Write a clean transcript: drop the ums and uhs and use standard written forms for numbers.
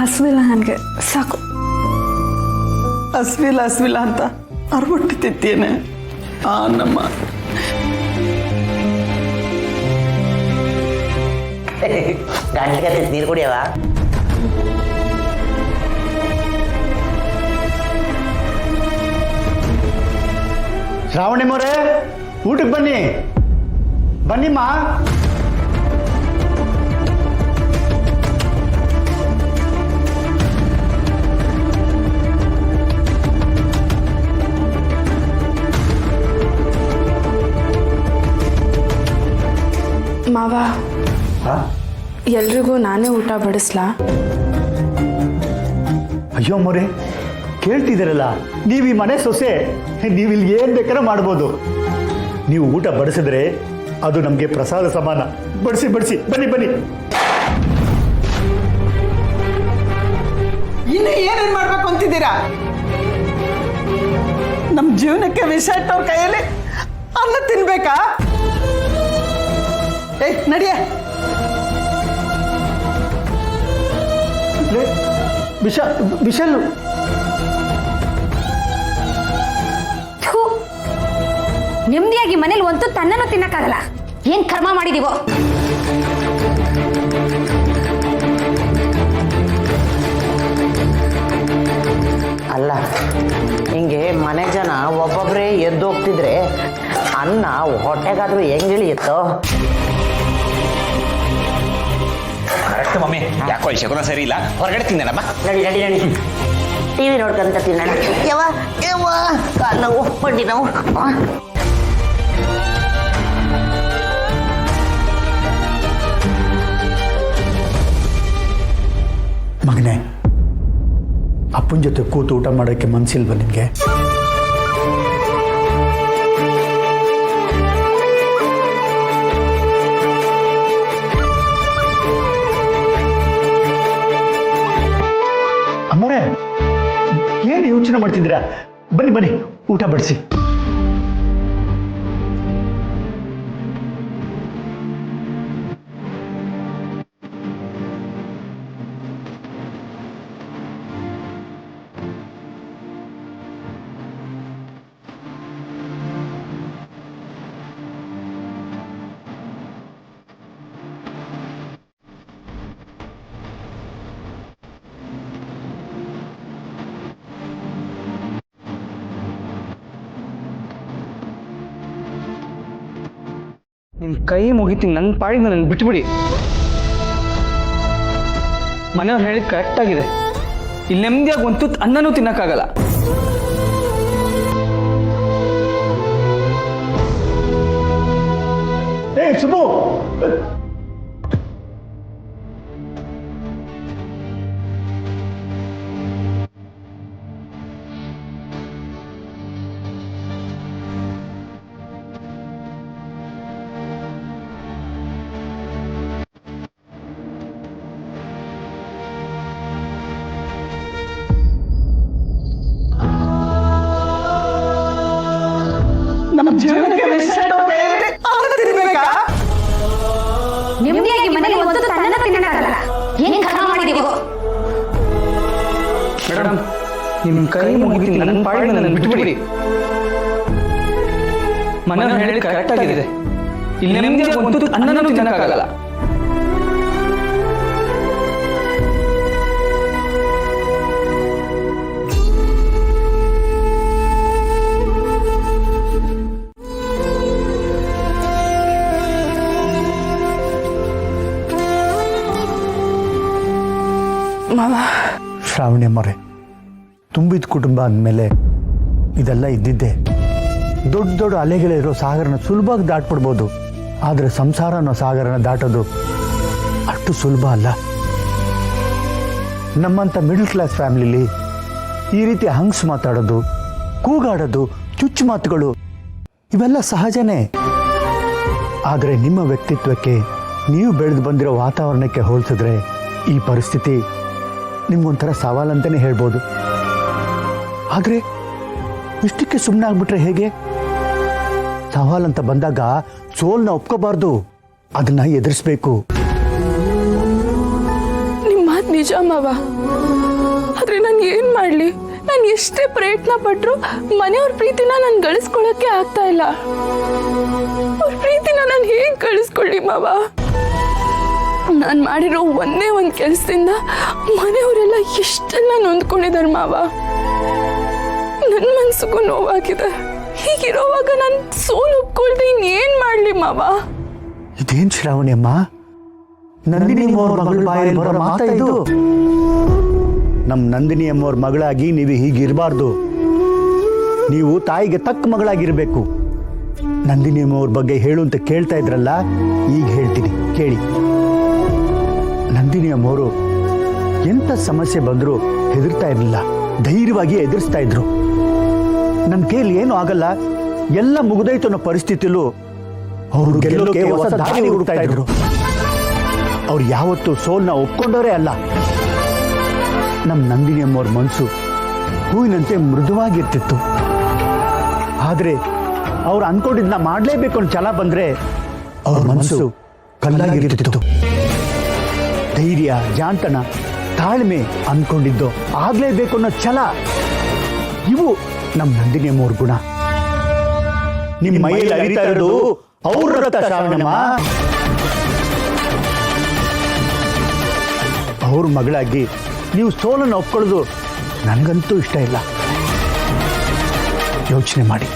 ಹಸುವಿಲ್ಲ ನನಗೆ ಸಾಕು. ಹಸ್ವಿಲ್ಲ ಅಂತ ಅರ್ಬೊಟ್ಟು ತಿತ್ತೇನೆ ಆ ನಮ್ಮ ಗಂಟ್ಲಿಗೆ ನೀರು ಕುಡಿಯವ. ಶ್ರಾವಣಿಮೋರೆ ಊಟಕ್ಕೆ ಬನ್ನಿ ಬನ್ನಿಮ್ಮ. ಮಾವ ಎಲ್ರಿಗೂ ನಾನೇ ಊಟ ಬಡಿಸ್ಲಾ? ಅಯ್ಯೋ ಮೊರೆ ಕೇಳ್ತಿದ್ದೀರಲ್ಲ, ನೀವು ಈ ಮನೆ ಸೊಸೆ, ನೀವು ಇಲ್ಲಿ ಏನ್ ಬೇಕಾದ್ರೂ ಮಾಡ್ಬೋದು. ನೀವು ಊಟ ಬಡಿಸಿದ್ರೆ ಅದು ನಮಗೆ ಪ್ರಸಾದ ಸಮಾನ. ಬಡಿಸಿ ಬಡಿಸಿ ಬನ್ನಿ ಬನ್ನಿ. ಇನ್ನು ಏನೇನ್ ಮಾಡ್ಬೇಕು ಅಂತಿದ್ದೀರಾ? ನಮ್ಮ ಜೀವನಕ್ಕೆ ವಿಷ ಇಟ್ಟವ್ರ ಕೈಯಲ್ಲಿ ಅನ್ನ ತಿನ್ಬೇಕಾ? ಏಯ್ ನಡಿಯ. ವಿಶಾಲ್ ನೆಮ್ಮದಿಯಾಗಿ ಮನೇಲಿ ಒಂದು ತನ್ನನ್ನು ತಿನ್ನಕ್ಕಾಗಲ್ಲ. ಏನ್ ಕರ್ಮ ಮಾಡಿದೀವೋ. ಅಲ್ಲ ಹಿಂಗೆ ಮನೆ ಜನ ಒಬ್ಬೊಬ್ಬರೇ ಎದ್ದು ಹೋಗ್ತಿದ್ರೆ ಅನ್ನ ಹೊಟ್ಟೆಗಾದ್ರೂ ಹೆಂಗಿಳಿಯುತ್ತೋ. ಕರೆಕ್ಟ್ ಮಮ್ಮಿ, ಯಾಕೋ ಈ ಶಕುನ ಸರಿ ಇಲ್ಲ, ಹೊರಗಡೆ ತಿಂದೇನಮ್ಮ. ನಡಿ ನಡಿ ನಡಿ, ಟಿವಿ ನೋಡ್ಕೊಂತ ತಿನ್ನೋಣ. ಯವ್ವ ಯವ್ವ, ಕಾಲು ನೋವು, ಮಂಡಿ ನೋವು. ಮಗನೇ, ಅಪ್ಪನ ಜೊತೆ ಕೂತು ಊಟ ಮಾಡೋಕ್ಕೆ ಮನಸ್ಸಿಲ್ವ ನಿನಗೆ? ಅಮ್ಮೋರೆ ಏನು ಯೋಚನೆ ಮಾಡ್ತಿದ್ದೀರಾ? ಬನ್ನಿ ಬನ್ನಿ ಊಟ ಬಡಿಸಿ. ನಿಮ್ ಕೈ ಮುಗಿತೀನಿ, ನನ್ನ ಪಾಡಿಗೆ ನನ್ನ ಬಿಟ್ಬಿಡಿ. ಮನೆಯವ್ರು ಹೇಳಿದ್ ಕರೆಕ್ಟ್ ಆಗಿದೆ. ಇಲ್ಲಿ ನೆಮ್ಮದಿಯಾಗಿ ಒಂದು ತುತ್ತು ಅನ್ನನೂ ತಿನ್ನಕ್ಕಾಗಲ್ಲ. ಏ ಸುಬ್ಬು, ನಮ್ಮ ಜೀವನಕ್ಕೆ ವಿಷ ಇಟ್ಟವ್ರ ಕೈಯಲ್ಲಿ ಅನ್ನ ತಿನ್ಬೇಕಾ? ನೆಮ್ಮದಿಯಾಗಿ ಮನೇಲಿ ಒಂದು ತನ್ನನ್ನು ತಿನ್ನಕ್ಕಾಗಲ್ಲ. ಏನ್ ಕರ್ಮ ಮಾಡಿದೀವೋ. ಮೇಡಮ್, ನಿಮ್ ಕೈ ಮುಗಿತೀನಿ, ನನ್ನ ಪಾಡಿಗೆ ನನ್ನ ಬಿಟ್ಬಿಡಿ. ಮನೆಯವ್ರು ಹೇಳಿದ್ ಕರೆಕ್ಟ್ ಆಗಿದೆ. ಇಲ್ಲಿ ನೆಮ್ಮದಿಯಾಗಿ ಒಂದು ತುತ್ತು ಅನ್ನನೂ ತಿನ್ನಕ್ಕಾಗಲ್ಲ. ಶ್ರಾವಣಿ ಅಮ್ಮರೆ, ತುಂಬಿದ ಕುಟುಂಬ ಅಂದಮೇಲೆ ಇದೆಲ್ಲ ಇದ್ದಿದ್ದೆ. ದೊಡ್ಡ ದೊಡ್ಡ ಅಲೆಗಳಿರೋ ಸಾಗರನ ಸುಲಭವಾಗಿ ದಾಟ್ಬಿಡ್ಬೋದು, ಆದರೆ ಸಂಸಾರ ಅನ್ನೋ ಸಾಗರನ ದಾಟೋದು ಅಷ್ಟು ಸುಲಭ ಅಲ್ಲ. ನಮ್ಮಂಥ ಮಿಡಲ್ ಕ್ಲಾಸ್ ಫ್ಯಾಮಿಲಿಲಿ ಈ ರೀತಿ ಹಂಗ್ಸ್ ಮಾತಾಡೋದು, ಕೂಗಾಡೋದು, ಚುಚ್ಚು ಮಾತುಗಳು ಇವೆಲ್ಲ ಸಹಜನೇ. ಆದರೆ ನಿಮ್ಮ ವ್ಯಕ್ತಿತ್ವಕ್ಕೆ, ನೀವು ಬೆಳೆದು ಬಂದಿರೋ ವಾತಾವರಣಕ್ಕೆ ಹೋಲಿಸಿದ್ರೆ ಈ ಪರಿಸ್ಥಿತಿ ನಿಮ್ಗೊಂಥರ ಸವಾಲಂತಲೇ ಹೇಳ್ಬೋದು. ಆದರೆ ಇಷ್ಟಕ್ಕೆ ಸುಮ್ಮನೆ ಆಗ್ಬಿಟ್ರೆ ಹೇಗೆ? ಸವಾಲಂತ ಬಂದಾಗ ಸೋಲ್ನ ಒಪ್ಕೋಬಾರ್ದು, ಅದನ್ನ ಎದುರಿಸ್ಬೇಕು. ನಿಮ್ಮ ಮಾತು ನಿಜ ಮಾವ. ಆದ್ರೆ ನಾನು ಏನ್ ಮಾಡ್ಲಿ? ನಾನು ಎಷ್ಟೇ ಪ್ರಯತ್ನ ಪಟ್ರು ಮನೆಯವ್ರ ಪ್ರೀತಿನ ನಾನು ಗಳಿಸ್ಕೊಳಕ್ಕೆ ಆಗ್ತಾ ಇಲ್ಲ. ಅವ್ರ ಪ್ರೀತಿನ ನಾನು ಹೇಗ್ ಗಳಿಸ್ಕೊಳ್ಳಿ ಮಾವ? ನಾನು ಮಾಡಿರೋ ಒಂದೇ ಒಂದು ಕೆಲಸದಿಂದ ಮನೆಯವರೆಲ್ಲ ಎಷ್ಟೆಲ್ಲ ನೊಂದ್ಕೊಂಡಿದ್ದಾರೆ ಮಾವ. ನನ್ನ ಮನ್ಸಿಗೂ ನೋವಾಗಿದೆ. ಹೀಗಿರೋವಾಗ ನಾನು ಸೋಲು ಒಪ್ಕೊಳ್ದೆ ಇನ್ನೇನ್ ಮಾಡ್ಲಿ ಮಾವ? ಇದೇನ್ ಶ್ರಾವಣಿ ಅಮ್ಮ, ನಂದಿನಿ ಅಮ್ಮವ್ರ ಮಗಳ ಬಾಯಲ್ಲಿ ಬರೋ ಮಾತಾ ಇದು? ನಮ್ಮ ನಂದಿನಿ ಅಮ್ಮವ್ರ ಮಗಳಾಗಿ ನೀವು ಹೀಗಿರಬಾರ್ದು. ನೀವು ತಾಯಿಗೆ ತಕ್ಕ ಮಗಳಾಗಿರ್ಬೇಕು. ನಂದಿನಿ ಅಮ್ಮವ್ರ ಬಗ್ಗೆ ಹೇಳು ಅಂತ ಕೇಳ್ತಾ ಇದ್ರಲ್ಲ, ಈಗ ಹೇಳ್ತೀನಿ ಕೇಳಿ. ನಂದಿನಿ ಅಮ್ಮವರು ಎಂಥ ಸಮಸ್ಯೆ ಬಂದರೂ ಹೆದರ್ತಾ ಇರಲಿಲ್ಲ, ಧೈರ್ಯವಾಗಿ ಎದುರಿಸ್ತಾ ಇದ್ರು. ನನ್ನ ಕೈಲಿ ಏನೂ ಆಗಲ್ಲ, ಎಲ್ಲ ಮುಗಿದೋಯ್ತು ಅನ್ನೋ ಪರಿಸ್ಥಿತಿಲೂ ಅವರು ಗೆಲ್ಲೋಕೆ ಹೊಸ ದಾರಿ ಹುಡುಕ್ತಾ ಇದ್ರು. ಅವ್ರು ಯಾವತ್ತೂ ಸೋಲ್ನ ಒಪ್ಕೊಂಡವರೇ ಅಲ್ಲ. ನಮ್ಮ ನಂದಿನಿ ಅಮ್ಮವ್ರ ಮನಸ್ಸು ಹೂವಿನಂತೆ ಮೃದುವಾಗಿರ್ತಿತ್ತು. ಆದರೆ ಅವ್ರು ಅನ್ಕೊಂಡಿದ್ನ ಮಾಡಲೇಬೇಕು ಅನ್ನೋ ಛಲ ಬಂದ್ರೆ ಅವ್ರ ಮನಸ್ಸು ಕಲ್ಲಾಗಿರ್ತಿತ್ತು. ಧೈರ್ಯ, ಜಾಣತನ, ತಾಳ್ಮೆ ಅನ್ಕೊಂಡಿದ್ದು ಆಗ್ಲೇಬೇಕು ಅನ್ನೋ ಛಲ, ಇವು ನಮ್ಮ ನಂದಿನಿ ಅಮ್ಮವ್ರ ಗುಣ. ನಿಮ್ಮ ಮೈಯಲ್ಲಿ ಹರಿತಾ ಇರೋದು ಅವ್ರ ರಕ್ತ ಶ್ರಾವಣಮ್ಮ. ಅವ್ರ ಮಗಳಾಗಿ ನೀವು ಸೋಲನ್ನು ಒಪ್ಕೊಳ್ಳೋದು ನನಗಂತೂ ಇಷ್ಟ ಇಲ್ಲ. ಯೋಚನೆ ಮಾಡಿ.